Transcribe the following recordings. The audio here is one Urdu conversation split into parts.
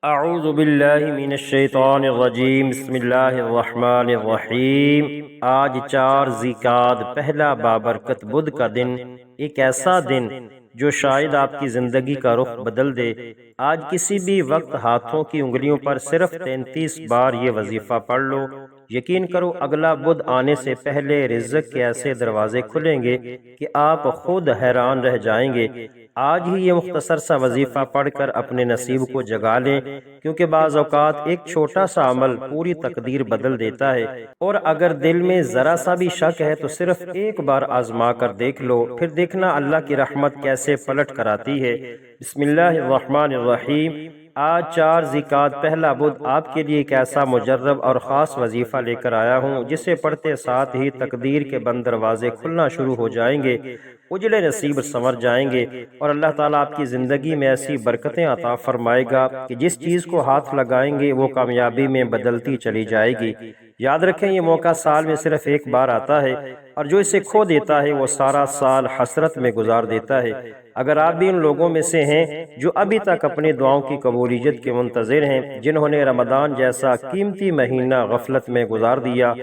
اعوذ باللہ من الشیطان الرجیم بسم اللہ الرحمن الرحیم۔ آج 4 ذی-القعدہ پہلا بابرکت بدھ کا دن، ایک ایسا دن جو شاید آپ کی زندگی کا رخ بدل دے۔ آج کسی بھی وقت ہاتھوں کی انگلیوں پر صرف 33 بار یہ وظیفہ پڑھ لو، یقین کرو اگلا بدھ آنے سے پہلے رزق کے ایسے دروازے کھلیں گے کہ آپ خود حیران رہ جائیں گے۔ آج ہی یہ مختصر سا وظیفہ پڑھ کر اپنے نصیب کو جگا لیں، کیونکہ بعض اوقات ایک چھوٹا سا عمل پوری تقدیر بدل دیتا ہے۔ اور اگر دل میں ذرا سا بھی شک ہے تو صرف ایک بار آزما کر دیکھ لو، پھر دیکھنا اللہ کی رحمت کیسے پلٹ کر آتی ہے۔ بسم اللہ الرحمن الرحیم۔ آج 4 ذی-القعدہ پہلا بدھ آپ کے لیے ایک ایسا مجرب اور خاص وظیفہ لے کر آیا ہوں جسے پڑھتے ساتھ ہی تقدیر کے بند دروازے کھلنا شروع ہو جائیں گے، اجلے نصیب سنور جائیں گے، اور اللہ تعالیٰ آپ کی زندگی میں ایسی برکتیں عطا فرمائے گا کہ جس چیز کو ہاتھ لگائیں گے وہ کامیابی میں بدلتی چلی جائے گی۔ یاد رکھیں یہ موقع سال میں صرف ایک بار آتا ہے، اور جو اسے کھو دیتا ہے وہ سارا سال حسرت میں گزار دیتا ہے۔ اگر آپ بھی ان لوگوں میں سے ہیں جو ابھی تک اپنی دعاؤں کی قبولیت کے منتظر ہیں، جنہوں نے رمضان جیسا قیمتی مہینہ غفلت میں گزار دیا،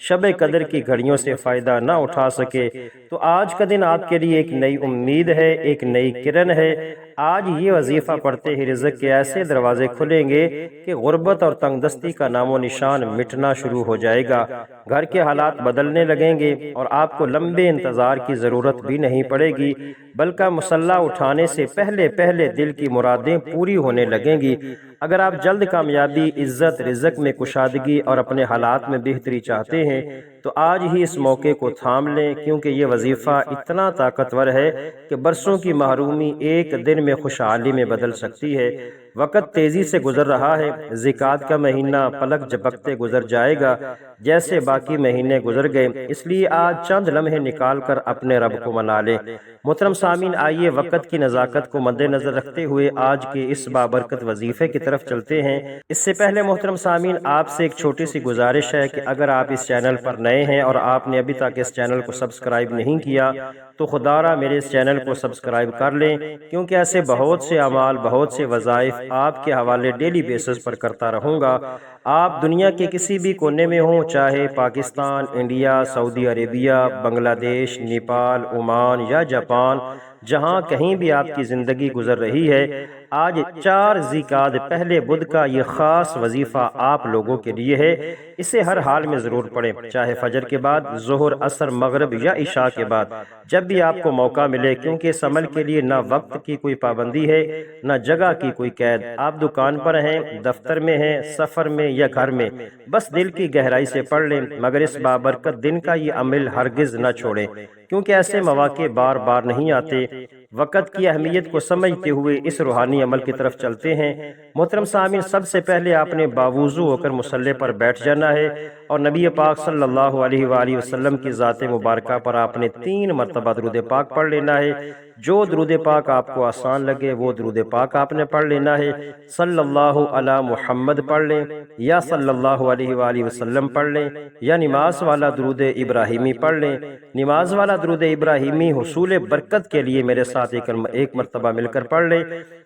شب قدر کی گھڑیوں سے فائدہ نہ اٹھا سکے، تو آج کا دن آپ کے لیے ایک نئی امید ہے، ایک نئی کرن ہے۔ آج یہ وظیفہ پڑھتے ہی رزق کے ایسے دروازے کھلیں گے کہ غربت اور تنگ دستی کا نام و نشان مٹنا شروع ہو جائے گا، گھر کے حالات بدلنے لگیں گے، اور آپ کو لمبے انتظار کی ضرورت بھی نہیں پڑے گی، بلکہ مسلح اٹھانے سے پہلے پہلے دل کی مرادیں پوری ہونے لگیں گی۔ اگر آپ جلد کامیابی، عزت، رزق میں کشادگی اور اپنے حالات میں بہتری چاہتے ہیں تو آج ہی اس موقع کو تھام لیں، کیونکہ یہ وظیفہ اتنا طاقتور ہے کہ برسوں کی محرومی ایک دن میں خوشحالی میں بدل سکتی ہے۔ وقت تیزی سے گزر رہا ہے، ذی-القعدہ کا مہینہ پلک جھپکتے گزر جائے گا جیسے باقی مہینے گزر گئے، اس لیے آج چند لمحے نکال کر اپنے رب کو منا لیں۔ محترم سامعین، آئیے وقت کی نزاکت کو مد نظر رکھتے ہوئے آج کے اس بابرکت وظیفے کی طرف چلتے ہیں۔ اس سے پہلے محترم سامعین، آپ سے ایک چھوٹی سی گزارش ہے کہ اگر آپ اس چینل پر نئے ہیں اور آپ نے ابھی تک اس چینل کو سبسکرائب نہیں کیا تو خدا را میرے اس چینل کو سبسکرائب کر لیں، کیونکہ ایسے بہت سے اعمال، بہت سے وظائف آپ کے حوالے ڈیلی بیسس پر کرتا رہوں گا۔ آپ دنیا کے کسی بھی کونے میں ہوں، چاہے پاکستان، انڈیا، سعودی عربیہ، بنگلہ دیش، نیپال، عمان یا جاپان، جہاں کہیں بھی آپ کی زندگی گزر رہی ہے، آج 4 ذی-القعدہ پہلے بدھ کا یہ خاص وظیفہ آپ لوگوں کے لیے ہے۔ اسے ہر حال میں ضرور پڑھیں، چاہے فجر کے بعد، ظہر، عصر، مغرب یا عشاء کے بعد، جب بھی آپ کو موقع ملے، کیونکہ اس عمل کے لیے نہ وقت کی کوئی پابندی ہے، نہ جگہ کی کوئی قید۔ آپ دکان پر ہیں، دفتر میں ہیں، سفر میں یا گھر میں، بس دل کی گہرائی سے پڑھ لیں، مگر اس بابرکت دن کا یہ عمل ہرگز نہ چھوڑیں، کیونکہ ایسے مواقع بار بار نہیں آتے۔ وقت کی اہمیت کو سمجھتے ہوئے اس روحانی عمل کی طرف چلتے ہیں۔ محترم سامعین، سب سے پہلے آپ نے باوضو ہو کر مصلی پر بیٹھ جانا ہے، اور نبی پاک صلی اللہ علیہ وآلہ وسلم کی ذات مبارکہ پر آپ نے 3 مرتبہ درود پاک پڑھ لینا ہے۔ جو درود پاک آپ کو آسان لگے وہ درود پاک آپ نے پڑھ لینا ہے۔ صلی اللہ علی محمد پڑھ لیں، یا صلی اللہ علیہ وآلہ وسلم پڑھ لیں، یا نماز والا درود ابراہیمی پڑھ لیں۔ نماز والا درود ابراہیمی حصول برکت کے لیے میرے ساتھ ایک مرتبہ مل کر پڑھ لیں۔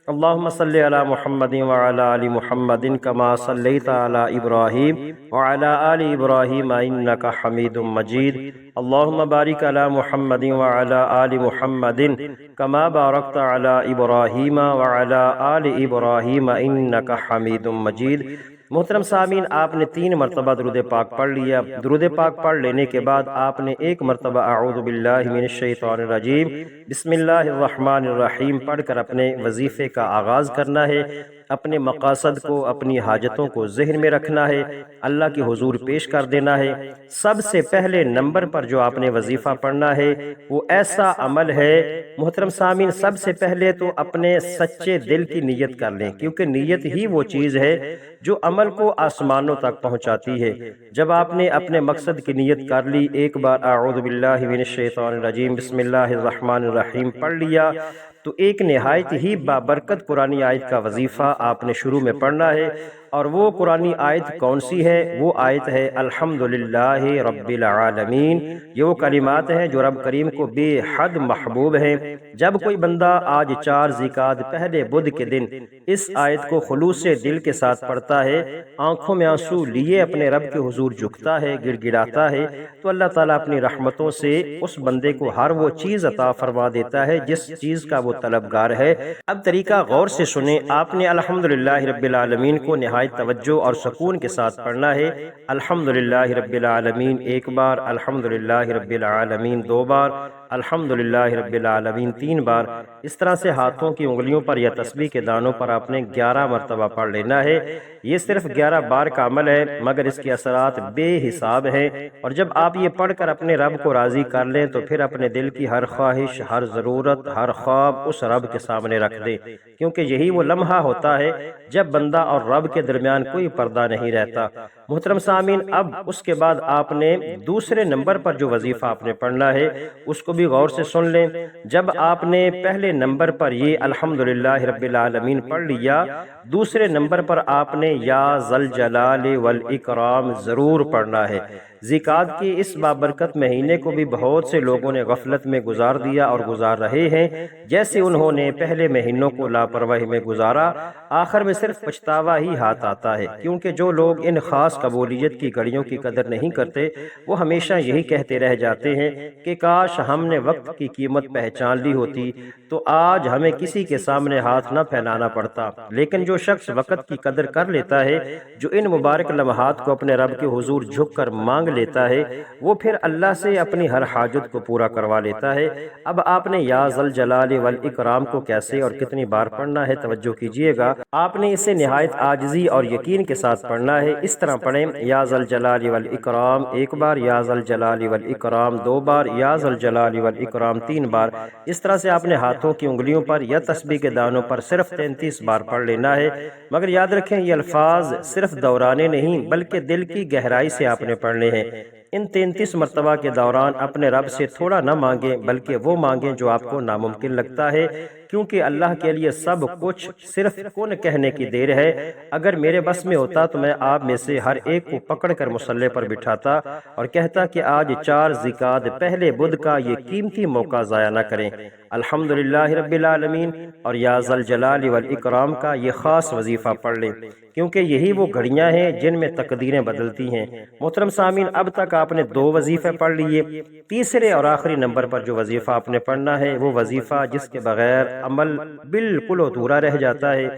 اللہم صلی علی محمد وعلی آل محمد کما صلیت علی ابراہیم وعلی آل ابراہیم انک حمید مجید۔ اللہم بارک علی محمد وعلی آل محمد کما بارکت علی ابراہیم وعلی آل ابراہیم انک حمید مجید۔ محترم سامعین، آپ نے 3 مرتبہ درود پاک پڑھ لیا۔ درود پاک پڑھ لینے کے بعد آپ نے 1 مرتبہ اعوذ باللہ من الشیطان الرجیم بسم اللہ الرحمن الرحیم پڑھ کر اپنے وظیفے کا آغاز کرنا ہے۔ اپنے مقاصد کو، اپنی حاجتوں کو ذہن میں رکھنا ہے، اللہ کے حضور پیش کر دینا ہے۔ سب سے پہلے نمبر پر جو آپ نے وظیفہ پڑھنا ہے وہ ایسا عمل ہے، محترم سامعین، سب سے پہلے تو اپنے سچے دل کی نیت کر لیں، کیونکہ نیت ہی وہ چیز ہے جو عمل کو آسمانوں تک پہنچاتی ہے۔ جب آپ نے اپنے مقصد کی نیت کر لی، ایک بار اعوذ باللہ من الشیطان الرجیم بسم اللہ الرحمن الرحیم پڑھ لیا، تو ایک نہایت ہی بابرکت قرآنی آیت کا وظیفہ آپ نے شروع میں پڑھنا ہے۔ اور وہ قرآنی آیت کون سی ہے؟ وہ آیت ہے الحمدللہ رب العالمین۔ یہ وہ کلمات ہیں جو رب کریم کو بے حد محبوب ہیں۔ جب کوئی بندہ آج 4 ذیقعد پہلے بدھ کے دن اس آیت کو خلوص دل کے ساتھ پڑھتا ہے، آنکھوں میں آنسو لیے اپنے رب کے حضور جھکتا ہے، گڑ گڑاتا ہے، تو اللہ تعالیٰ اپنی رحمتوں سے اس بندے کو ہر وہ چیز عطا فرما دیتا ہے جس چیز کا وہ طلبگار ہے۔ اب طریقہ غور سے سنیں۔ آپ نے الحمدللہ رب العالمین کو نہایت توجہ اور سکون کے ساتھ پڑھنا ہے۔ الحمدللہ رب العالمین 1 بار، الحمدللہ رب العالمین 2 بار، الحمدللہ رب العالمین 3 بار۔ اس طرح سے ہاتھوں کی انگلیوں پر یا تسبیح کے دانوں پر آپ نے 11 مرتبہ پڑھ لینا ہے۔ یہ صرف 11 بار کا عمل ہے، مگر اس کے اثرات بے حساب ہیں، اور جب آپ یہ پڑھ کر اپنے رب کو راضی کر لیں تو پھر اپنے دل کی ہر خواہش، ہر ضرورت، ہر خواب اس رب کے سامنے رکھ دیں، کیونکہ یہی وہ لمحہ ہوتا ہے جب بندہ اور رب کے درمیان کوئی پردہ نہیں رہتا۔ محترم سامعین، اب اس کے بعد آپ نے دوسرے نمبر پر جو وظیفہ آپ نے پڑھنا ہے اس کو بھی غور سے سن لیں۔ جب آپ نے پہلے نمبر پر یہ الحمدللہ رب العالمین پڑھ لیا، دوسرے نمبر پر آپ نے یا ذوالجلال والاکرام ضرور پڑھنا ہے۔ ذیقعد کے اس بابرکت مہینے کو بھی بہت سے لوگوں نے غفلت میں گزار دیا اور گزار رہے ہیں، جیسے انہوں نے پہلے مہینوں کو لاپرواہی میں گزارا۔ آخر میں صرف پچھتاوا ہی ہاتھ آتا ہے، کیونکہ جو لوگ ان خاص قبولیت کی گھڑیوں کی قدر نہیں کرتے وہ ہمیشہ یہی کہتے رہ جاتے ہیں کہ کاش ہم نے وقت کی قیمت پہچان لی ہوتی تو آج ہمیں کسی کے سامنے ہاتھ نہ پھیلانا پڑتا۔ لیکن جو شخص وقت کی قدر کر لیتا ہے، جو ان مبارک لمحات کو اپنے رب کے حضور جھک کر مانگ لیتا ہے، وہ پھر اللہ سے اپنی ہر حاجت کو پورا کروا لیتا ہے۔ اب آپ نے یا ذوالجلال والاکرام کو کیسے اور کتنی بار پڑھنا ہے توجہ کیجئے گا۔ آپ نے اسے نہایت عاجزی اور یقین کے ساتھ پڑھنا ہے۔ اس طرح پڑھیں، یا ذوالجلال والاکرام 1 بار، یا ذوالجلال والاکرام 2 بار، یا ذوالجلال والاکرام 3 بار۔ اس طرح سے آپ نے ہاتھوں کی انگلیوں پر یا تسبیح کے دانوں پر صرف 33 بار پڑھ لینا ہے۔ مگر یاد رکھیں یہ الفاظ صرف دورانے نہیں بلکہ دل کی گہرائی سے آپ نے پڑھنے ہیں۔ ان 33 مرتبہ کے دوران اپنے رب سے تھوڑا نہ مانگیں بلکہ وہ مانگیں جو آپ کو ناممکن لگتا ہے، کیونکہ اللہ کے لیے سب کچھ صرف کن کہنے کی دیر ہے۔ اگر میرے بس میں ہوتا تو میں آپ میں سے ہر ایک کو پکڑ کر مصلی پر بٹھاتا اور کہتا کہ آج 4 ذیقعد پہلے بدھ کا یہ قیمتی موقع ضائع نہ کریں۔ الحمدللہ رب العالمین اور یا ذوالجلال والاکرام کا یہ خاص وظیفہ پڑھ لیں، کیونکہ یہی وہ گھڑیاں ہیں جن میں تقدیریں بدلتی ہیں۔ محترم سامعین، اب تک آپ نے 2 وظیفے پڑھ لیے۔ تیسرے اور آخری نمبر پر جو وظیفہ آپ نے پڑھنا ہے وہ وظیفہ جس کے بغیر عمل بالکل ادھورا رہ جاتا ہے،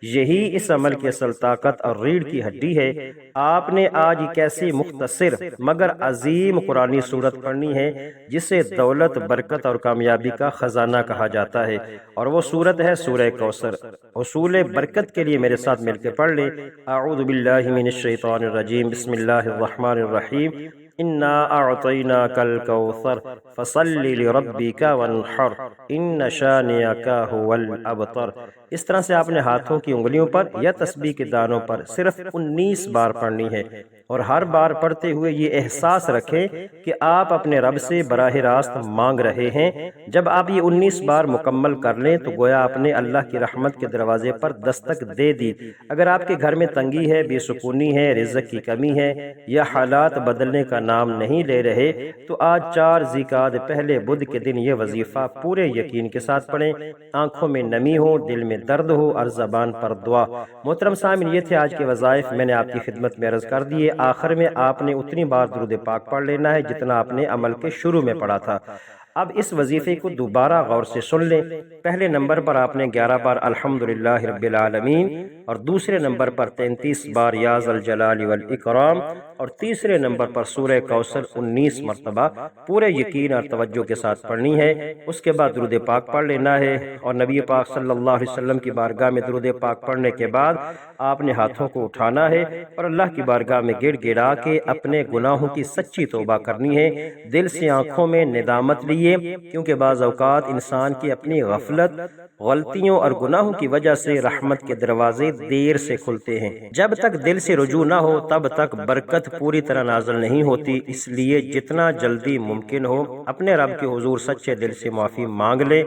یہی اس عمل کی اصل طاقت اور ریڑھ کی ہڈی ہے۔ آپ نے آج ایک ایسی مختصر مگر عظیم قرآنی سورت پڑھنی ہے جسے دولت، برکت اور کامیابی کا خزانہ کہا جاتا ہے، اور وہ سورت ہے سورہ کوثر۔ حصول برکت کے لیے میرے ساتھ مل کے پڑھ لیں، اعوذ باللہ من الشیطان الرجیم، بسم اللہ الرحمن الرحیم، انا اعطیناک الکوثر فصل لربک وانحر ان شانئک ھو الابتر۔ اس طرح سے آپ نے ہاتھوں کی انگلیوں پر یا تسبیح کے دانوں پر صرف 19 بار پڑھنی ہے، اور ہر بار پڑھتے ہوئے یہ احساس رکھیں کہ آپ اپنے رب سے براہ راست مانگ رہے ہیں۔ جب آپ یہ 19 بار مکمل کر لیں تو گویا آپ نے اللہ کی رحمت کے دروازے پر دستک دے دی۔ اگر آپ کے گھر میں تنگی ہے، بے سکونی ہے، رزق کی کمی ہے، یا حالات بدلنے کا نام نہیں لے رہے، تو آج 4 ذیقعد پہلے بدھ کے دن یہ وظیفہ پورے یقین کے ساتھ پڑھیں، آنکھوں میں نمی ہو، دل میں درد ہو اور زبان پر دعا۔ محترم سامعین، یہ تھے آج کے وظائف، میں نے آپ کی خدمت میں عرض کر دیے۔ آخر میں آپ نے اتنی بار درود پاک پڑھ لینا ہے جتنا آپ نے عمل کے شروع میں پڑھا تھا۔ اب اس وظیفے کو دوبارہ غور سے سن لیں۔ پہلے نمبر پر آپ نے 11 بار الحمدللہ رب العالمین، اور دوسرے نمبر پر 33 بار یا ذوالجلال والاکرام، اور تیسرے نمبر پر سورہ کوثر 19 مرتبہ پورے یقین اور توجہ کے ساتھ پڑھنی ہے۔ اس کے بعد درود پاک پڑھ لینا ہے، اور نبی پاک صلی اللہ علیہ وسلم کی بارگاہ میں درود پاک پڑھنے کے بعد آپ نے ہاتھوں کو اٹھانا ہے اور اللہ کی بارگاہ میں گڑ گڑا کے اپنے گناہوں کی سچی توبہ کرنی ہے، دل سے آنکھوں میں ندامت لیے، کیونکہ بعض اوقات انسان کی اپنی غفلت، غلطیوں اور گناہوں کی وجہ سے رحمت کے دروازے دیر سے کھلتے ہیں۔ جب تک دل سے رجوع نہ ہو تب تک برکت پوری طرح نازل نہیں ہوتی، اس لیے جتنا جلدی ممکن ہو اپنے رب کے حضور سچے دل سے معافی مانگ لیں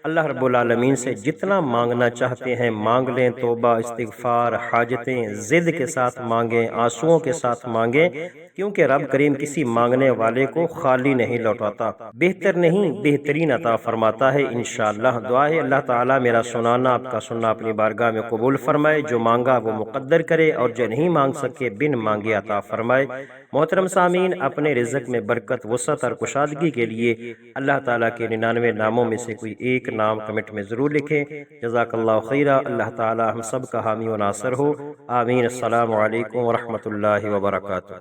اللہ رب العالمین سے جتنا مانگنا چاہتے ہیں مانگ لیں، توبہ استغفار حاجتیں ضد کے ساتھ مانگیں، آنسوؤں کے ساتھ مانگیں، کیونکہ رب کریم کسی مانگنے والے کو خالی نہیں لوٹاتا، بہتر نہیں بہترین عطا فرماتا ہے انشاءاللہ۔ دعا ہے اللہ تعالیٰ میرا سنانا آپ کا سننا اپنی بارگاہ میں قبول فرمائے، جو مانگا وہ مقدر کرے اور جو نہیں مانگ سکے بن مانگے عطا فرمائے۔ محترم سامعین، اپنے رزق میں برکت وسعت اور کشادگی کے لیے اللہ تعالیٰ کے 99 ناموں میں سے کوئی ایک نام کمنٹ میں ضرور لکھیں۔ جزاک اللہ خیرہ۔ اللہ تعالیٰ ہم سب کا حامی و ناصر ہو، آمین۔ السلام علیکم ورحمۃ اللہ وبرکاتہ۔